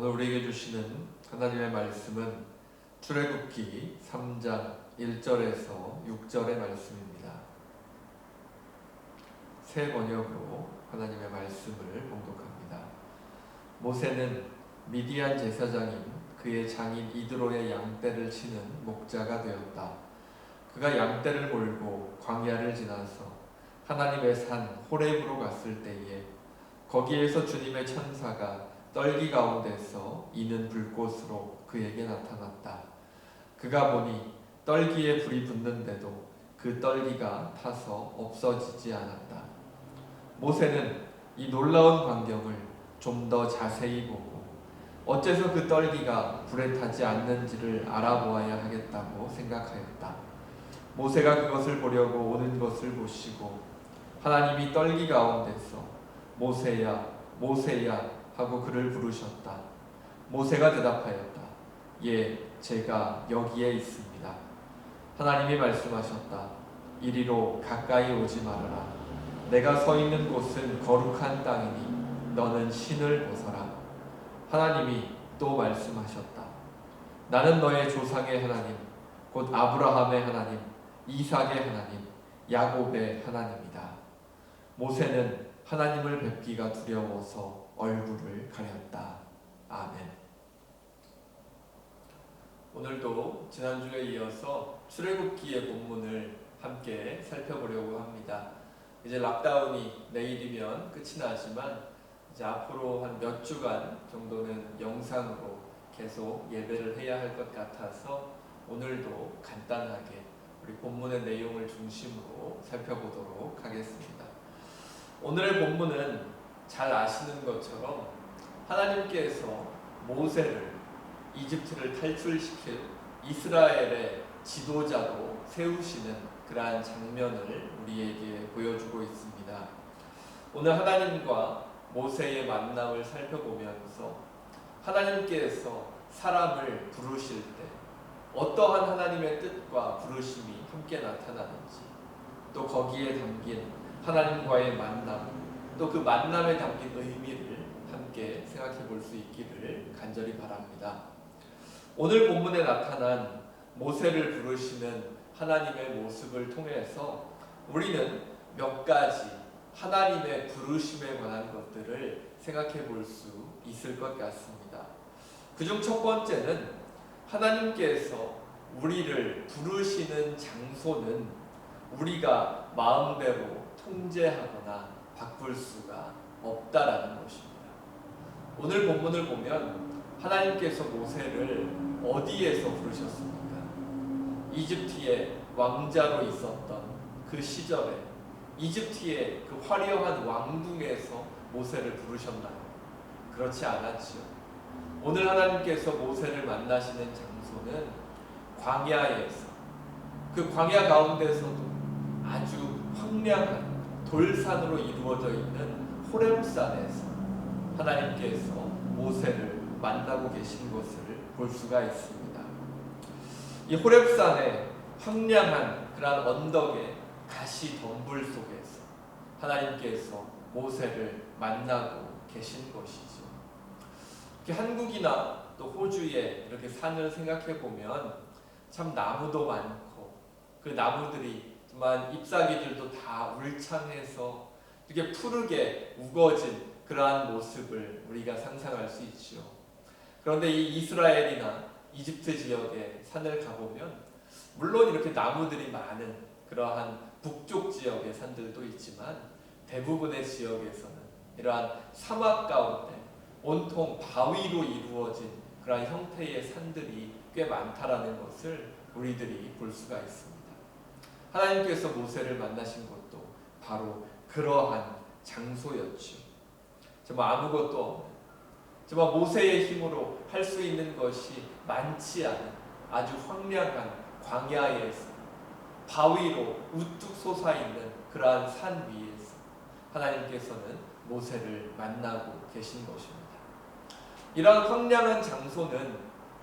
오늘 우리에게 주시는 하나님의 말씀은 출애굽기 3장 1절에서 6절의 말씀입니다. 새 번역으로 하나님의 말씀을 봉독합니다. 모세는 미디안 제사장인 그의 장인 이드로의 양떼를 치는 목자가 되었다. 그가 양떼를 몰고 광야를 지나서 하나님의 산 호렙으로 갔을 때에 거기에서 주님의 천사가 떨기 가운데서 이는 불꽃으로 그에게 나타났다. 그가 보니 떨기에 불이 붙는데도 그 떨기가 타서 없어지지 않았다. 모세는 이 놀라운 광경을 좀 더 자세히 보고 어째서 그 떨기가 불에 타지 않는지를 알아보아야 하겠다고 생각하였다. 모세가 그것을 보려고 오는 것을 보시고 하나님이 떨기 가운데서 모세야, 모세야 하고 그를 부르셨다. 모세가 대답하였다. 예, 제가 여기에 있습니다. 하나님이 말씀하셨다. 이리로 가까이 오지 말아라. 내가 서 있는 곳은 거룩한 땅이니 너는 신을 벗어라. 하나님이 또 말씀하셨다. 나는 너의 조상의 하나님, 곧 아브라함의 하나님, 이삭의 하나님, 야곱의 하나님이다. 모세는 하나님을 뵙기가 두려워서 얼굴을 가렸다. 아멘. 오늘도 지난주에 이어서 출애굽기의 본문을 함께 살펴보려고 합니다. 이제 락다운이 내일이면 끝이 나지만 이제 앞으로 한 몇 주간 정도는 영상으로 계속 예배를 해야 할 것 같아서 오늘도 간단하게 우리 본문의 내용을 중심으로 살펴보도록 하겠습니다. 오늘의 본문은 잘 아시는 것처럼 하나님께서 모세를 이집트를 탈출시킬 이스라엘의 지도자로 세우시는 그러한 장면을 우리에게 보여주고 있습니다. 오늘 하나님과 모세의 만남을 살펴보면서 하나님께서 사람을 부르실 때 어떠한 하나님의 뜻과 부르심이 함께 나타나는지, 또 거기에 담긴 하나님과의 만남, 또 그 만남에 담긴 의미를 함께 생각해 볼 수 있기를 간절히 바랍니다. 오늘 본문에 나타난 모세를 부르시는 하나님의 모습을 통해서 우리는 몇 가지 하나님의 부르심에 관한 것들을 생각해 볼 수 있을 것 같습니다. 그중 첫 번째는 하나님께서 우리를 부르시는 장소는 우리가 마음대로 통제하거나 바꿀 수가 없다라는 것입니다. 오늘 본문을 보면 하나님께서 모세를 어디에서 부르셨습니까? 이집트의 왕자로 있었던 그 시절에 이집트의 그 화려한 왕궁에서 모세를 부르셨나요? 그렇지 않았지요. 오늘 하나님께서 모세를 만나시는 장소는 광야에서, 그 광야 가운데서도 아주 황량한 돌산으로 이루어져 있는 호렙산에서 하나님께서 모세를 만나고 계신 것을 볼 수가 있습니다. 이 호렙산의 황량한 그러한 언덕의 가시 덤불 속에서 하나님께서 모세를 만나고 계신 것이죠. 한국이나 또 호주의 이렇게 산을 생각해 보면 참 나무도 많고 그 나무들이 정말 잎사귀들도 다 울창해서 이렇게 푸르게 우거진 그러한 모습을 우리가 상상할 수 있죠. 그런데 이 이스라엘이나 이집트 지역의 산을 가보면 물론 이렇게 나무들이 많은 그러한 북쪽 지역의 산들도 있지만 대부분의 지역에서는 이러한 사막 가운데 온통 바위로 이루어진 그러한 형태의 산들이 꽤 많다라는 것을 우리들이 볼 수가 있습니다. 하나님께서 모세를 만나신 것도 바로 그러한 장소였죠. 정말 아무것도 없는, 정말 모세의 힘으로 할 수 있는 것이 많지 않은 아주 황량한 광야에서 바위로 우뚝 솟아있는 그러한 산 위에서 하나님께서는 모세를 만나고 계신 것입니다. 이러한 황량한 장소는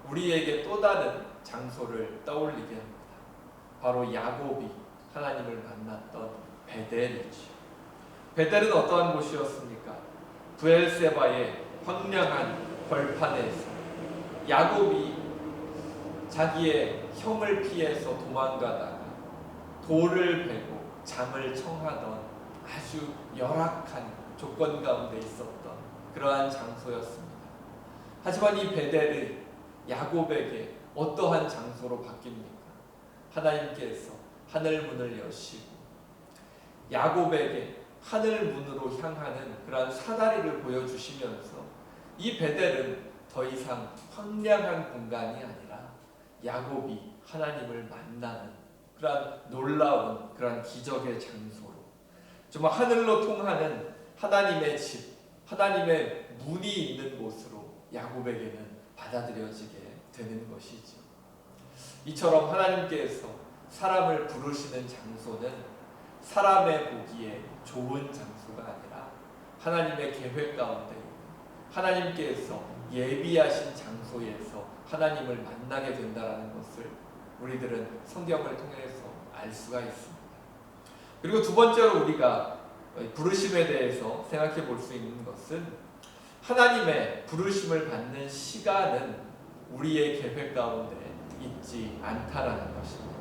우리에게 또 다른 장소를 떠올리게 합니다. 바로 야곱이 하나님을 만났던 베델이죠. 베델은 어떠한 곳이었습니까? 브엘세바의 황량한 벌판에서 야곱이 자기의 형을 피해서 도망가다가 돌을 베고 잠을 청하던 아주 열악한 조건 가운데 있었던 그러한 장소였습니다. 하지만 이 베델이 야곱에게 어떠한 장소로 바뀝니까? 하나님께서 하늘 문을 여시고 야곱에게 하늘 문으로 향하는 그러한 사다리를 보여주시면서 이 베델은 더 이상 황량한 공간이 아니라 야곱이 하나님을 만나는 그러한 놀라운 그러한 기적의 장소로, 정말 하늘로 통하는 하나님의 집, 하나님의 문이 있는 곳으로 야곱에게는 받아들여지게 되는 것이죠. 이처럼 하나님께서 사람을 부르시는 장소는 사람의 보기에 좋은 장소가 아니라 하나님의 계획 가운데 있는 하나님께서 예비하신 장소에서 하나님을 만나게 된다는 것을 우리들은 성경을 통해서 알 수가 있습니다. 그리고 두 번째로 우리가 부르심에 대해서 생각해 볼 수 있는 것은 하나님의 부르심을 받는 시간은 우리의 계획 가운데 있지 않다라는 것입니다.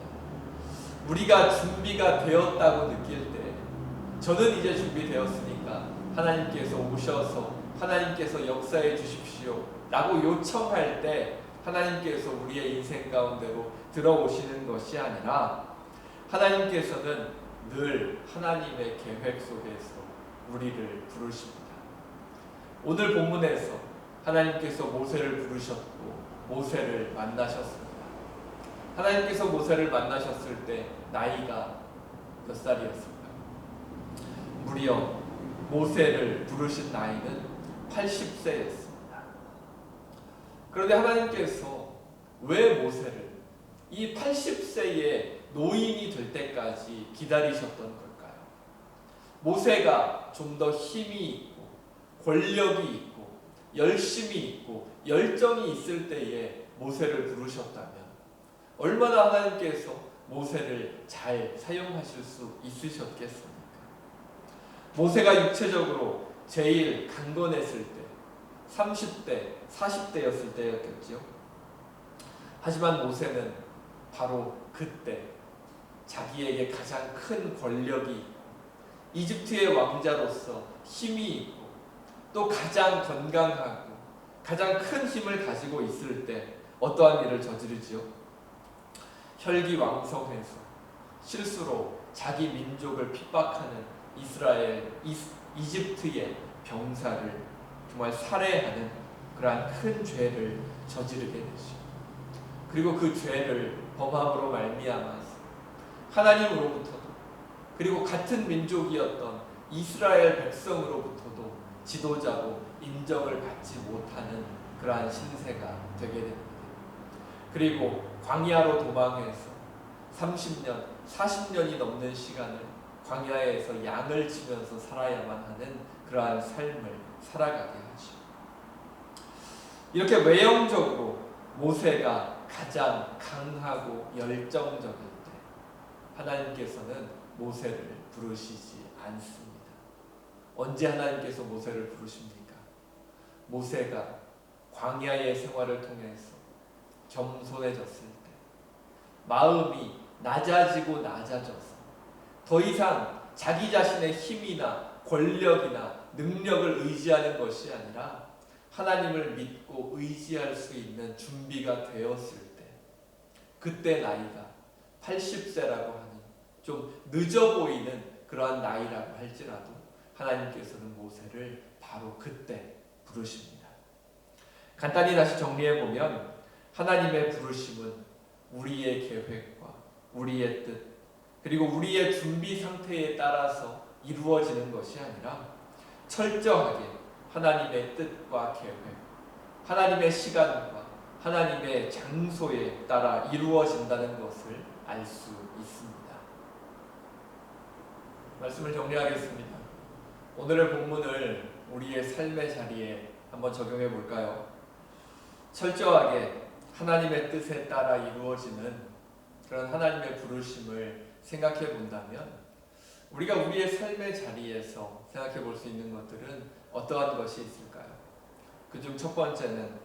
우리가 준비가 되었다고 느낄 때, 저는 이제 준비되었으니까 하나님께서 오셔서 하나님께서 역사해 주십시오 라고 요청할 때 하나님께서 우리의 인생 가운데로 들어오시는 것이 아니라 하나님께서는 늘 하나님의 계획 속에서 우리를 부르십니다. 오늘 본문에서 하나님께서 모세를 부르셨고 모세를 만나셨습니다. 하나님께서 모세를 만나셨을 때 나이가 몇 살이었을까요? 무려 모세를 부르신 나이는 80세였습니다. 그런데 하나님께서 왜 모세를 이 80세의 노인이 될 때까지 기다리셨던 걸까요? 모세가 좀 더 힘이 있고 권력이 있고 열심이 있고 열정이 있을 때에 모세를 부르셨다면 얼마나 하나님께서 모세를 잘 사용하실 수 있으셨겠습니까? 모세가 육체적으로 제일 강건했을 때 30대, 40대였을 때였겠죠. 하지만 모세는 바로 그때 자기에게 가장 큰 권력이 있고 이집트의 왕자로서 힘이 있고 또 가장 건강하고 가장 큰 힘을 가지고 있을 때 어떠한 일을 저지르지요? 혈기왕성해서 실수로 자기 민족을 핍박하는 이집트의 병사를 정말 살해하는 그러한 큰 죄를 저지르게 되죠. 그리고 그 죄를 범함으로 말미암아서 하나님으로부터도 그리고 같은 민족이었던 이스라엘 백성으로부터도 지도자로 인정을 받지 못하는 그러한 신세가 되게 됩니다. 그리고 광야로 도망해서 30년, 40년이 넘는 시간을 광야에서 양을 치면서 살아야만 하는 그러한 삶을 살아가게 하죠. 이렇게 외형적으로 모세가 가장 강하고 열정적일 때 하나님께서는 모세를 부르시지 않습니다. 언제 하나님께서 모세를 부르십니까? 모세가 광야의 생활을 통해서 겸손해졌을 때, 마음이 낮아지고 낮아져서 더 이상 자기 자신의 힘이나 권력이나 능력을 의지하는 것이 아니라 하나님을 믿고 의지할 수 있는 준비가 되었을 때, 그때 나이가 80세라고 하는 좀 늦어 보이는 그러한 나이라고 할지라도 하나님께서는 모세를 바로 그때 부르십니다. 간단히 다시 정리해보면 하나님의 부르심은 우리의 계획과 우리의 뜻 그리고 우리의 준비 상태에 따라서 이루어지는 것이 아니라 철저하게 하나님의 뜻과 계획, 하나님의 시간과 하나님의 장소에 따라 이루어진다는 것을 알 수 있습니다. 말씀을 정리하겠습니다. 오늘의 본문을 우리의 삶의 자리에 한번 적용해 볼까요? 철저하게 하나님의 뜻에 따라 이루어지는 그런 하나님의 부르심을 생각해 본다면 우리가 우리의 삶의 자리에서 생각해 볼 수 있는 것들은 어떠한 것이 있을까요? 그중 첫 번째는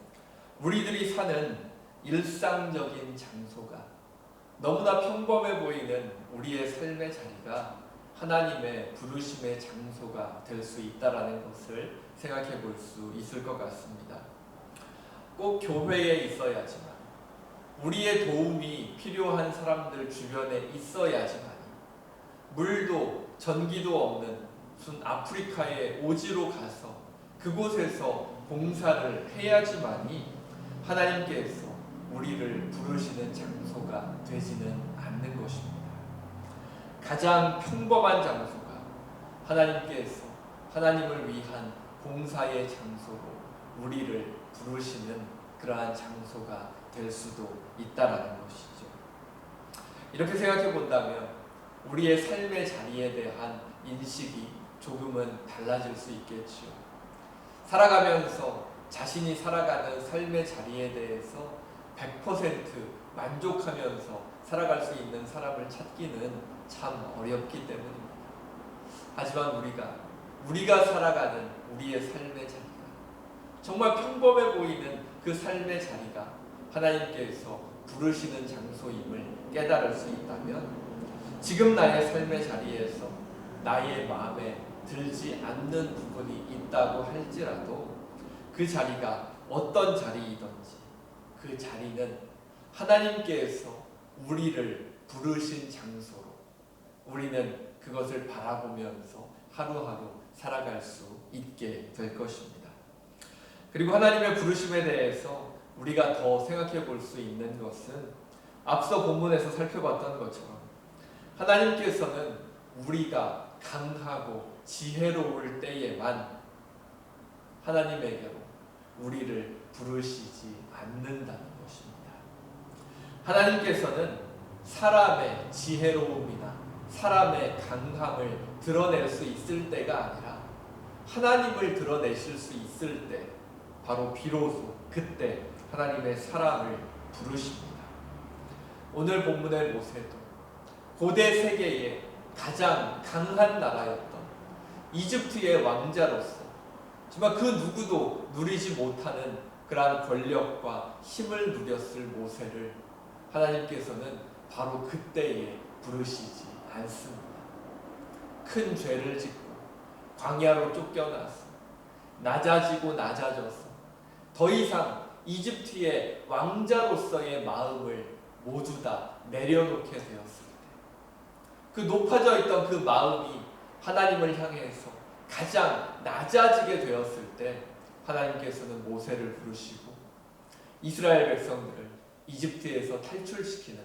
우리들이 사는 일상적인 장소가 너무나 평범해 보이는 우리의 삶의 자리가 하나님의 부르심의 장소가 될 수 있다라는 것을 생각해 볼 수 있을 것 같습니다. 꼭 교회에 있어야지만, 우리의 도움이 필요한 사람들 주변에 있어야지만, 물도 전기도 없는 무슨 아프리카의 오지로 가서 그곳에서 봉사를 해야지만이 하나님께서 우리를 부르시는 장소가 되지는 않는 것입니다. 가장 평범한 장소가 하나님께서 하나님을 위한 봉사의 장소로 우리를 부르시는 그러한 장소가 될 수도 있다라는 것이죠. 이렇게 생각해 본다면 우리의 삶의 자리에 대한 인식이 조금은 달라질 수 있겠지요. 살아가면서 자신이 살아가는 삶의 자리에 대해서 100% 만족하면서 살아갈 수 있는 사람을 찾기는 참 어렵기 때문입니다. 하지만 우리가 살아가는 우리의 삶의 자리가 정말 평범해 보이는 그 삶의 자리가 하나님께서 부르시는 장소임을 깨달을 수 있다면, 지금 나의 삶의 자리에서 나의 마음에 들지 않는 부분이 있다고 할지라도 그 자리가 어떤 자리이든지 그 자리는 하나님께서 우리를 부르신 장소로 우리는 그것을 바라보면서 하루하루 살아갈 수 있게 될 것입니다. 그리고 하나님의 부르심에 대해서 우리가 더 생각해 볼 수 있는 것은 앞서 본문에서 살펴봤던 것처럼 하나님께서는 우리가 강하고 지혜로울 때에만 하나님에게로 우리를 부르시지 않는다는 것입니다. 하나님께서는 사람의 지혜로움이나 사람의 강함을 드러낼 수 있을 때가 아니라 하나님을 드러내실 수 있을 때, 바로 비로소 그때 하나님의 사람을 부르십니다. 오늘 본문의 모세도 고대 세계의 가장 강한 나라였던 이집트의 왕자로서 정말 그 누구도 누리지 못하는 그러한 권력과 힘을 누렸을 모세를 하나님께서는 바로 그때에 부르시지 않습니다. 큰 죄를 짓고 광야로 쫓겨나서 낮아지고 낮아져서 더 이상 이집트의 왕자로서의 마음을 모두 다 내려놓게 되었을 때, 그 높아져 있던 그 마음이 하나님을 향해서 가장 낮아지게 되었을 때 하나님께서는 모세를 부르시고 이스라엘 백성들을 이집트에서 탈출시키는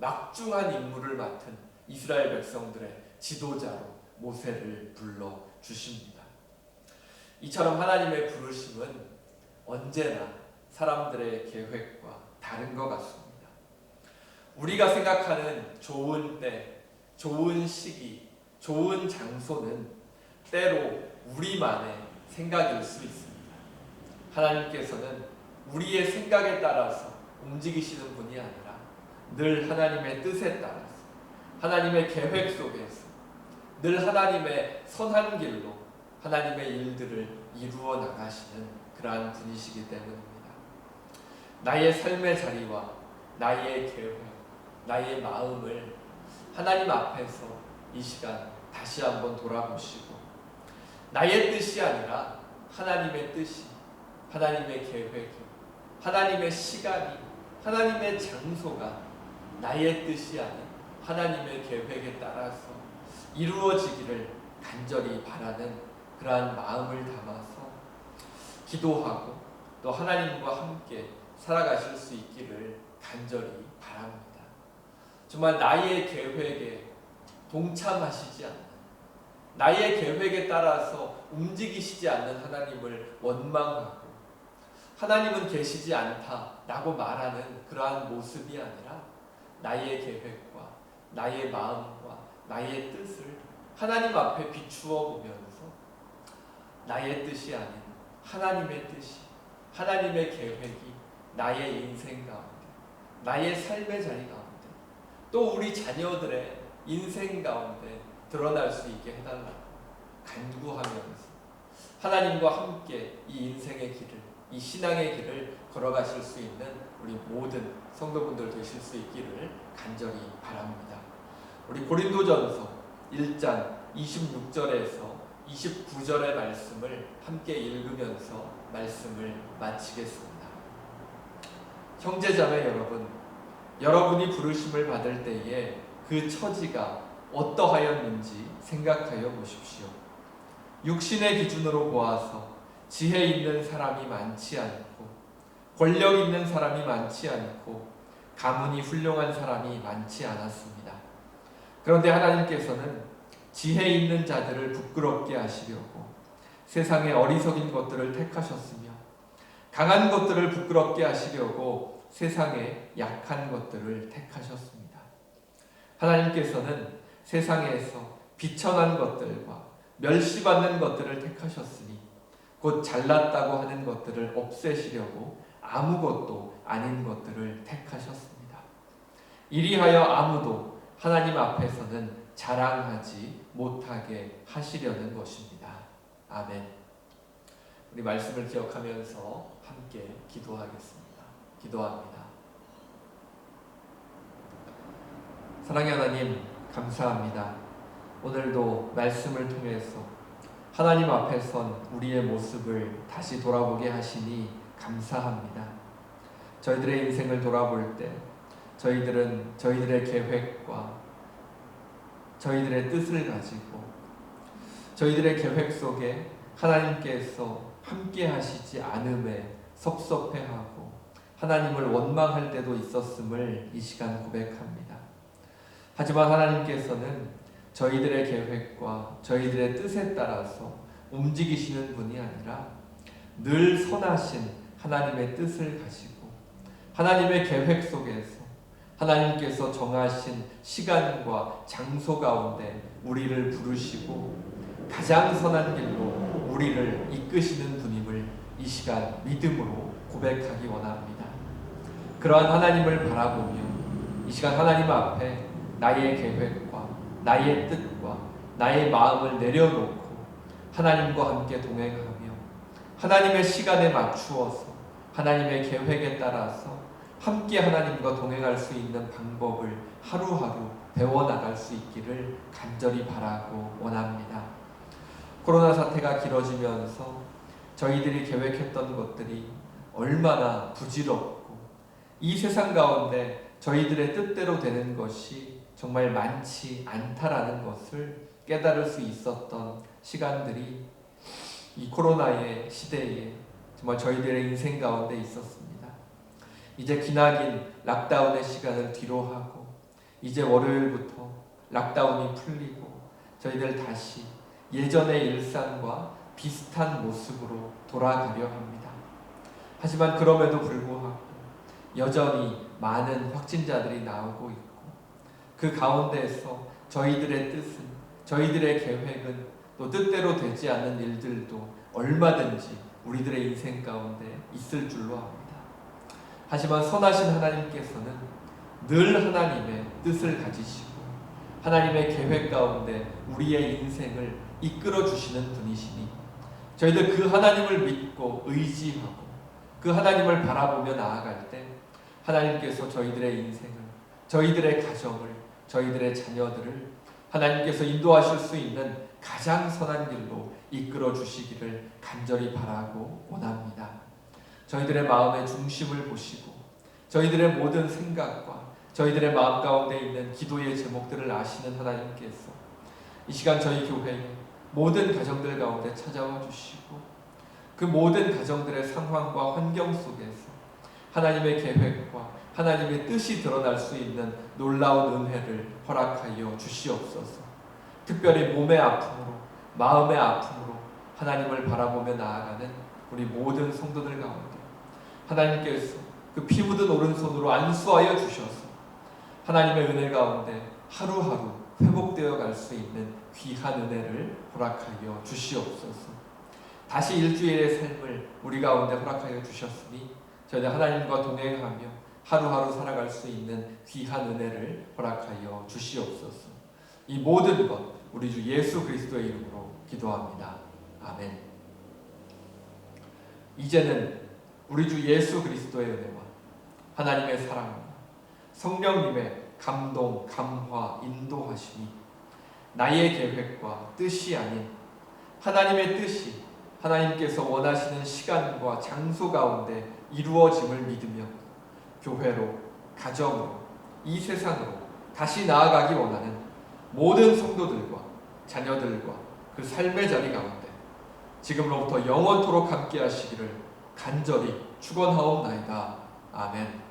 막중한 임무를 맡은 이스라엘 백성들의 지도자로 모세를 불러주십니다. 이처럼 하나님의 부르심은 언제나 사람들의 계획과 다른 것 같습니다. 우리가 생각하는 좋은 때, 좋은 시기, 좋은 장소는 때로 우리만의 생각일 수 있습니다. 하나님께서는 우리의 생각에 따라서 움직이시는 분이 아니라 늘 하나님의 뜻에 따라서, 하나님의 계획 속에서 늘 하나님의 선한 길로 하나님의 일들을 이루어 나가시는 그러한 분이시기 때문입니다. 나의 삶의 자리와 나의 계획, 나의 마음을 하나님 앞에서 이 시간 다시 한번 돌아보시고, 나의 뜻이 아니라 하나님의 뜻이, 하나님의 계획이, 하나님의 시간이, 하나님의 장소가 나의 뜻이 아닌 하나님의 계획에 따라서 이루어지기를 간절히 바라는 그러한 마음을 담아서 기도하고 또 하나님과 함께 살아가실 수 있기를 간절히 바랍니다. 정말 나의 계획에 동참하시지 않는, 나의 계획에 따라서 움직이시지 않는 하나님을 원망하고 하나님은 계시지 않다라고 말하는 그러한 모습이 아니라 나의 계획과 나의 마음과 나의 뜻을 하나님 앞에 비추어 보면서 나의 뜻이 아닌 하나님의 뜻이, 하나님의 계획이 나의 인생 가운데, 나의 삶의 자리 가운데, 또 우리 자녀들의 인생 가운데 드러날 수 있게 해달라고 간구하면서 하나님과 함께 이 인생의 길을, 이 신앙의 길을 걸어가실 수 있는 우리 모든 성도분들 되실 수 있기를 간절히 바랍니다. 우리 고린도전서 1장 26절에서 29절의 말씀을 함께 읽으면서 말씀을 마치겠습니다. 형제자매 여러분, 여러분이 부르심을 받을 때에 그 처지가 어떠하였는지 생각하여 보십시오. 육신의 기준으로 보아서 지혜 있는 사람이 많지 않고 권력 있는 사람이 많지 않고 가문이 훌륭한 사람이 많지 않았습니다. 그런데 하나님께서는 지혜 있는 자들을 부끄럽게 하시려고 세상의 어리석인 것들을 택하셨으며 강한 것들을 부끄럽게 하시려고 세상의 약한 것들을 택하셨습니다. 하나님께서는 세상에서 비천한 것들과 멸시받는 것들을 택하셨으니 곧 잘났다고 하는 것들을 없애시려고 아무것도 아닌 것들을 택하셨습니다. 이리하여 아무도 하나님 앞에서는 자랑하지 못하게 하시려는 것입니다. 아멘. 우리 말씀을 기억하면서 함께 기도하겠습니다. 기도합니다. 사랑의 하나님, 감사합니다. 오늘도 말씀을 통해서 하나님 앞에 선 우리의 모습을 다시 돌아보게 하시니 감사합니다. 저희들의 인생을 돌아볼 때 저희들은 저희들의 계획과 저희들의 뜻을 가지고 저희들의 계획 속에 하나님께서 함께 하시지 않음에 섭섭해하고 하나님을 원망할 때도 있었음을 이 시간 고백합니다. 하지만 하나님께서는 저희들의 계획과 저희들의 뜻에 따라서 움직이시는 분이 아니라 늘 선하신 하나님의 뜻을 가지고 하나님의 계획 속에서 하나님께서 정하신 시간과 장소 가운데 우리를 부르시고 가장 선한 길로 우리를 이끄시는 분임을 이 시간 믿음으로 고백하기 원합니다. 그러한 하나님을 바라보며 이 시간 하나님 앞에 나의 계획과 나의 뜻과 나의 마음을 내려놓고 하나님과 함께 동행하며 하나님의 시간에 맞추어서 하나님의 계획에 따라서 함께 하나님과 동행할 수 있는 방법을 하루하루 배워나갈 수 있기를 간절히 바라고 원합니다. 코로나 사태가 길어지면서 저희들이 계획했던 것들이 얼마나 부질없고 이 세상 가운데 저희들의 뜻대로 되는 것이 정말 많지 않다라는 것을 깨달을 수 있었던 시간들이 이 코로나의 시대에 정말 저희들의 인생 가운데 있었습니다. 이제 기나긴 락다운의 시간을 뒤로 하고 이제 월요일부터 락다운이 풀리고 저희들 다시 예전의 일상과 비슷한 모습으로 돌아가려 합니다. 하지만 그럼에도 불구하고 여전히 많은 확진자들이 나오고 있고 그 가운데에서 저희들의 뜻은 저희들의 계획은 또 뜻대로 되지 않는 일들도 얼마든지 우리들의 인생 가운데 있을 줄로 압니다. 하지만 선하신 하나님께서는 늘 하나님의 뜻을 가지시고 하나님의 계획 가운데 우리의 인생을 이끌어 주시는 분이시니 저희들 그 하나님을 믿고 의지하고 그 하나님을 바라보며 나아갈 때 하나님께서 저희들의 인생을, 저희들의 가정을, 저희들의 자녀들을 하나님께서 인도하실 수 있는 가장 선한 길로 이끌어 주시기를 간절히 바라고 원합니다. 저희들의 마음의 중심을 보시고 저희들의 모든 생각과 저희들의 마음 가운데 있는 기도의 제목들을 아시는 하나님께서 이 시간 저희 교회에 모든 가정들 가운데 찾아와 주시고 그 모든 가정들의 상황과 환경 속에서 하나님의 계획과 하나님의 뜻이 드러날 수 있는 놀라운 은혜를 허락하여 주시옵소서. 특별히 몸의 아픔으로 마음의 아픔으로 하나님을 바라보며 나아가는 우리 모든 성도들 가운데 하나님께서 그 피 묻은 오른손으로 안수하여 주셔서 하나님의 은혜 가운데 하루하루 회복되어 갈 수 있는 귀한 은혜를 허락하여 주시옵소서. 다시 일주일의 삶을 우리 가운데 허락하여 주셨으니 저희들 하나님과 동행하며 하루하루 살아갈 수 있는 귀한 은혜를 허락하여 주시옵소서. 이 모든 것 우리 주 예수 그리스도의 이름으로 기도합니다. 아멘. 이제는 우리 주 예수 그리스도의 은혜와 하나님의 사랑과 성령님의 감동, 감화, 인도하심이 나의 계획과 뜻이 아닌 하나님의 뜻이 하나님께서 원하시는 시간과 장소 가운데 이루어짐을 믿으며 교회로, 가정으로, 이 세상으로 다시 나아가기 원하는 모든 성도들과 자녀들과 그 삶의 자리 가운데 지금로부터 영원토록 함께 하시기를 간절히 축원하옵나이다. 아멘.